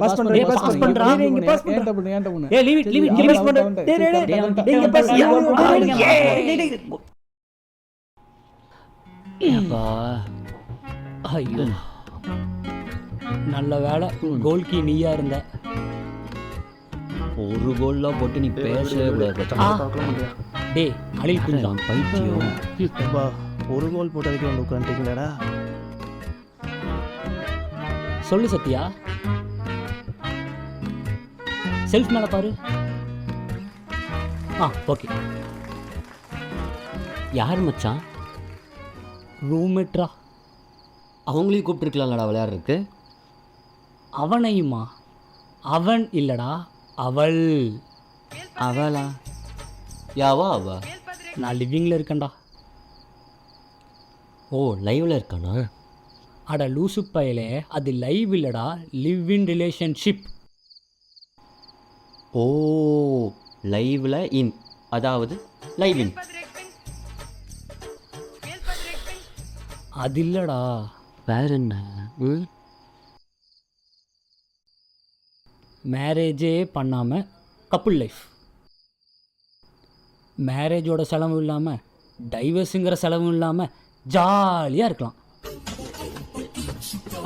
Pass பண்ணு pass pass பண்றா பண்ணு இங்க பாஸ் ஏன்டா பண்றா பண்ணு ஏன்டா பண்ணு ஏய் லீவ் இட் பாஸ் பண்ணு டேய் டேய் இங்க பாஸ் அப்பா ஐயோ நல்ல வேலை கோல் கீ நீயா இருந்த ஒரு கோல்லாம் போட்டு நீ பேசவே கூடாது டேய் அழில் குஞ்சான் பைத்தியம் அப்பா ஒரு கோல் போட்டதுக்கு வந்து உட்காந்துட்டீங்களாடா சொல்லு சத்யா செல்ஃப் மேல பாரு ஓகே யார் மச்சான்? ரூம்மேட்ரா அவங்களையும் கூப்பிட்டுருக்கலாம்லடா விளையாடுறதுக்கு. அவனையுமா? அவன் இல்லடா அவள். அவளா? யாவா அவ? நான் லிவிங்கில் இருக்கேன்டா. ஓ லைவில் இருக்கானா? அட லூசு பயலே, அது லைவ் இல்லடா, லிவ் இன் ரிலேஷன்ஷிப். ஓ லைவில் இன், அதாவது லைவ் இன். அது இல்லடா. வேற என்ன? மேரேஜே பண்ணாமல் கப்புள் லைஃப். மேரேஜோட செலவும் இல்லாமல், டைவர்ஸுங்கிற செலவும் இல்லாமல் ஜாலியாக இருக்கலாம்.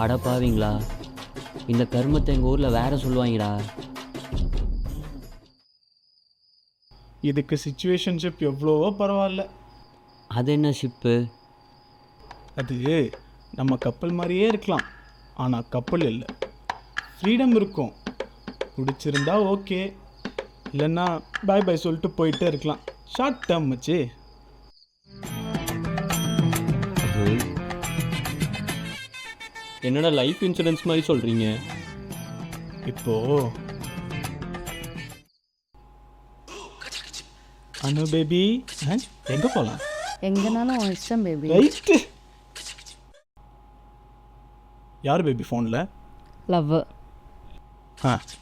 அடப்பாவீங்களா, இந்த கர்மத்தை எங்கள் ஊரில் வேற சொல்லுவாங்கடா. இதுக்கு சிச்சுவேஷன்ஷிப் எவ்வளவோ பரவாயில்ல. அது என்ன ஷிப்பு? அது நம்ம கப்பல் மாதிரியே இருக்கலாம், ஆனால் கப்பல் இல்லை. ஃப்ரீடம் இருக்கும், பிடிச்சிருந்தா ஓகே, இல்லைன்னா பாய் பாய் சொல்லிட்டு போயிட்டே இருக்கலாம். ஷார்ட் டேர்ம் வச்சு. என்னடா லைஃப் இன்சூரன்ஸ் மாதிரி சொல்கிறீங்க? இப்போ அனு பேபி எங்கே போகலாம்? எங்கனாலும் இஷ்டம் பேபி. ரைட்டு. யார் பேபி ஃபோனில்? லவ்.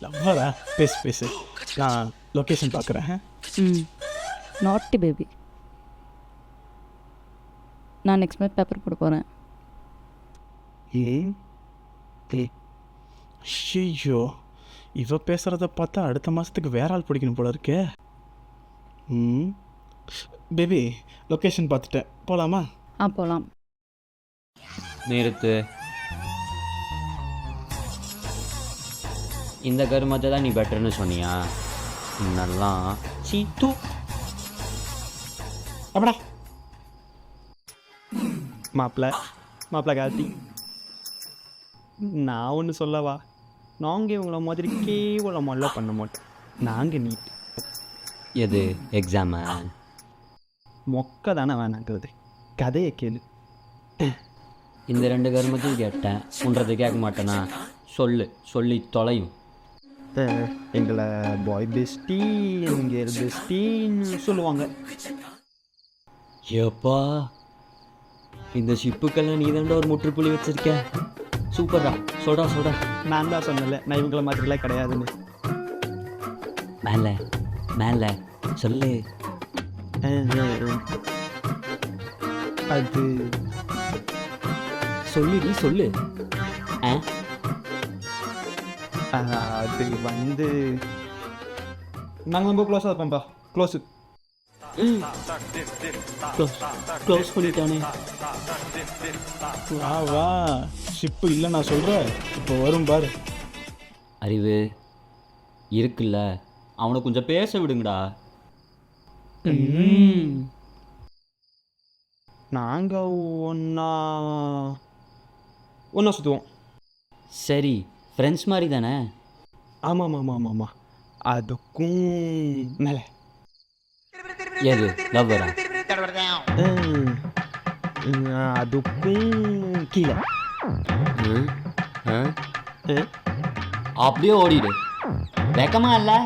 லவ்வரா? பேசு பேசு, நான் லொக்கேஷன் பார்க்குறேன். நாட்டி பேபி. நான் நெக்ஸ்ட் மந்த் பேப்பர் போட போகிறேன். ஐயோ, இவ பேசுகிறத பார்த்தா அடுத்த மாதத்துக்கு வேற ஆள் பிடிக்கணும் போல இருக்கே. பேபி லொக்கேஷன் பார்த்துட்டேன், போகலாமா? போகலாம். நிறுத்து. இந்த கருமத்தை தான் நீ பெட்டர்னு சொன்னியா? நல்லா சீத்து அப்படா. மாப்பிள்ள கார்த்தி, நான் ஒன்று சொல்லவா? நாங்கள் இவங்கள மாதிரி கேவலமெல்லாம் பண்ண மாட்டோம். நாங்கள் நீட். எது எக்ஸாமு? மொக்க தானே வேணாங்கிறது. கதையை கேளு. இந்த ரெண்டு கருமத்தையும் கேட்டேன், உன்றது கேட்க மாட்டேனா? சொல்லி தொலையும். எங்களை பாய் பெஸ்டி, எங்கே பெஸ்டின்னு சொல்லுவாங்க. ஏப்பா, இந்த ஷிப்புக்கெல்லாம் நீ தாண்டா ஒரு முற்றுப்புள்ளி வச்சிருக்க. சூப்பர்டா, சொல்டா. நான் தான் சொன்னல, நான் இவங்கள மாதிரிலாம் கிடையாதுன்னு. மேலே சொல்லு. அது சொல்லு. அது வந்து நாங்கள் ரொம்ப க்ளோஸாக இருப்போம்ப்பா. க்ளோஸ் பண்ணிட்டானே. வா ஷிப்பு இல்லை நான் சொல்கிறேன், இப்போ வரும் பாரு. அறிவு இருக்குல்ல, அவனை கொஞ்சம் பேச விடுங்கடா. நாங்கள் ஒன்றா சுற்றுவோம். சரி, ஃப்ரெண்ட்ஸ் மாதிரி தானே? ஆமாம். அதுக்கும் மேலே. எது லவ்வரா? அதுக்கும் கீழே. அப்படியே ஓடிடு. வெக்கமா இல்லை?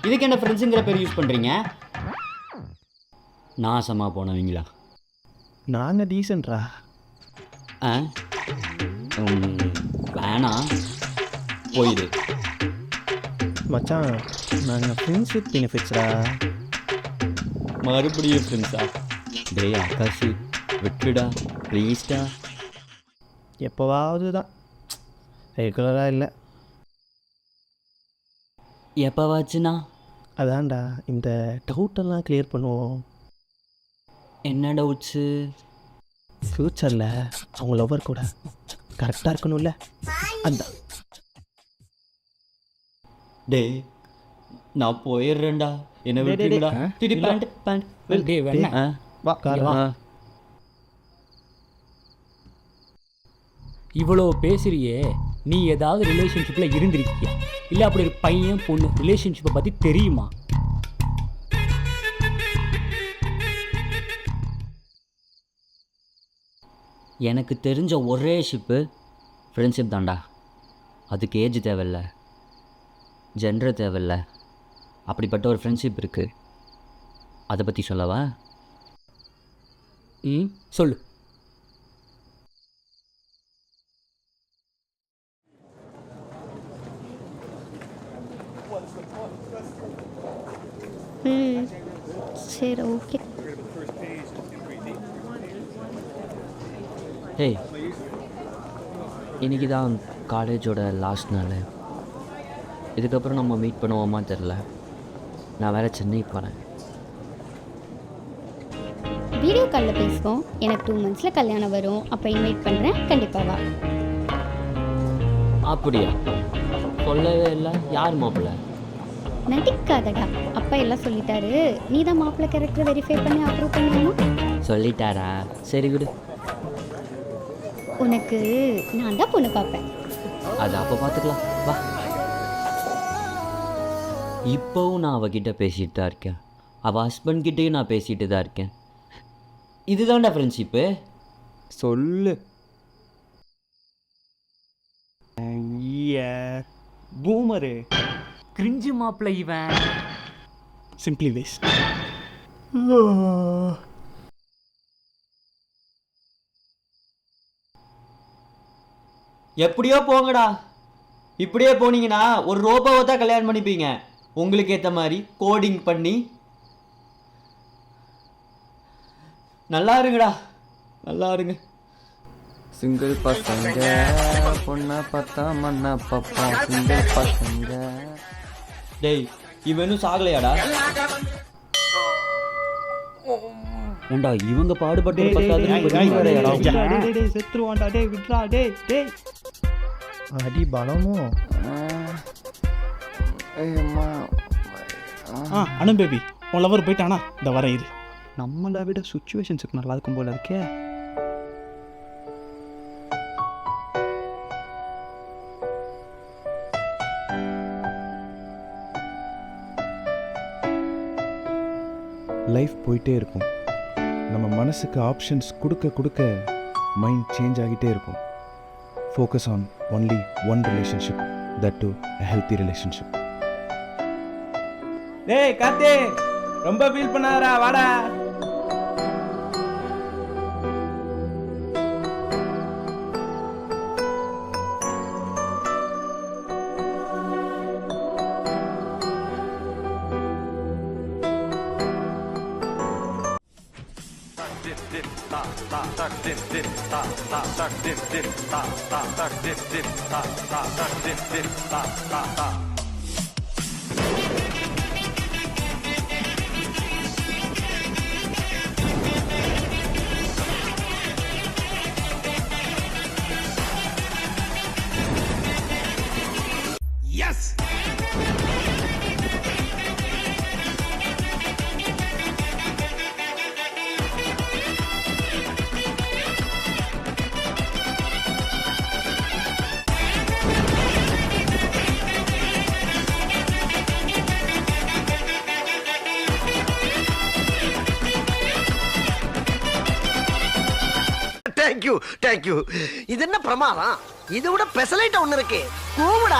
இதுக்கு என்ன ஃப்ரெண்ட்ஸுங்கிற பேர் யூஸ் பண்ணுறீங்க? நாசமாக போனவங்களா? நாங்கள் டீசென்ட்ரா. வேணாம், போயிடு. மச்சான், நாங்கள் ஃப்ரெண்ட்ஷிப் பெனிஃபிட்ஸ்ரா. மறுபடியும் ஃப்ரெண்ட்ஸா? டேய் ஆகாஷ், விட்டுடா ப்ளீஸ்டா. எப்போவாவது தான், ரெகுலராக இல்லை. எப்போவாச்சுண்ணா? அதான்டா இந்த டவுட்டெல்லாம் கிளியர் பண்ணுவோம். என்ன டவுட்ஸு? ஃப்யூச்சரில் அவங்க லவ்வர் கூட கரெக்டாக இருக்கணும்ல, அந்த டேய் நான் போயிடுறேன்டா, என்ன விட்டுருங்கடா. டிடி பேண்ட் டேய் வேணா வா கார் வா. இவ்வளோ பேசுறியே, நீ ஏதாவது ரிலேஷன்ஷிப்பில் இருந்திருக்கியா? இல்லை அப்படி ஒரு பையன் பொண்ணு ரிலேஷன்ஷிப்பை பற்றி தெரியுமா? எனக்கு தெரிஞ்ச ஒரே ஷிப்பு ஃப்ரெண்ட்ஷிப் தான்டா. அதுக்கு ஏஜ் தேவையில்ல, ஜென்டர் தேவையில்ல. அப்படிப்பட்ட ஒரு ஃப்ரெண்ட்ஷிப் இருக்குது. அதை பற்றி சொல்லவா? சொல்லு. சரி ஓகே. டேய் இன்றைக்கி தான் காலேஜோட லாஸ்ட் நாள். இதுக்கப்புறம் நம்ம மீட் பண்ணுவோமா தெரில. நான் வேறு சென்னை போகிறேன். வீடியோ காலில் பேசுவோம். எனக்கு 2 monthsல கல்யாணம் வரும். அப்போ இன்வைட் பண்ணுறேன், கண்டிப்பாக வா. அப்படியா? சொல்லவே இல்லை. யார் மாப்பிள்ளை? நடிக்காதடா, அப்பா எல்லாம் சொல்லிட்டாரு. நீ தான் மாப்பிள்ளை கேரக்டர் வெரிஃபை பண்ணி அப்ரூவ் பண்ணணும். சொல்லிட்டாரா? சரி விடு. உனக்கு நான் தான் பொண்ணு பார்ப்பேன். அது அப்போ பார்த்துக்கலாம், வா. இப்போவும் நான் அவகிட்ட பேசிகிட்டு தான் இருக்கேன். அவள் ஹஸ்பண்ட்கிட்டையும் நான் பேசிகிட்டு தான் இருக்கேன். இதுதான்டா ஃப்ரெண்ட்ஷிப்பு. சொல்லு. பூமரு கிரிஞ்சு மாப்பிள்ளை இவன். Simply waste. எப்படியோ போங்கடா. இப்படியே போனீங்கன்னா ஒரு ரோபோவை தான் கல்யாணம் பண்ணிப்பீங்க. உங்களுக்கு ஏற்ற மாதிரி கோடிங் பண்ணி. நல்லா இருங்கடா, நல்லா இருங்க. சிங்கிள் பசங்க பொண்ணை பார்த்தா மண்ணா பாப்பா. சிங்கிள் பசங்க. டேய் இவனும் சாகலையாடா? ஏண்டா இவங்க பாடுபட்டு செத்துருவான்டா. டே விட்றா. டே டே அடி பலமோ. அனு பேபி, உன் லவர் போயிட்டானா? இந்த வர இரு. நம்மளை விட சுச்சுவேஷன்ஸுக்கு நல்லா இருக்கும் போல இருக்கே. லைஃப் போயிட்டே இருக்கும். நம்ம மனசுக்கு ஆப்ஷன்ஸ் கொடுக்க கொடுக்க மைண்ட் சேஞ்ச் ஆகிட்டே இருக்கும். Focus on only one relationship, that to a healthy relationship. டேய் காத்தே, ரொம்ப ஃபீல் பண்ணாதடா, வாடா. தேங்க்யூ. இது என்ன பிரமாதம்? இதை விட பெசலைட் ஒண்ணு இருக்கு. கூவுடா.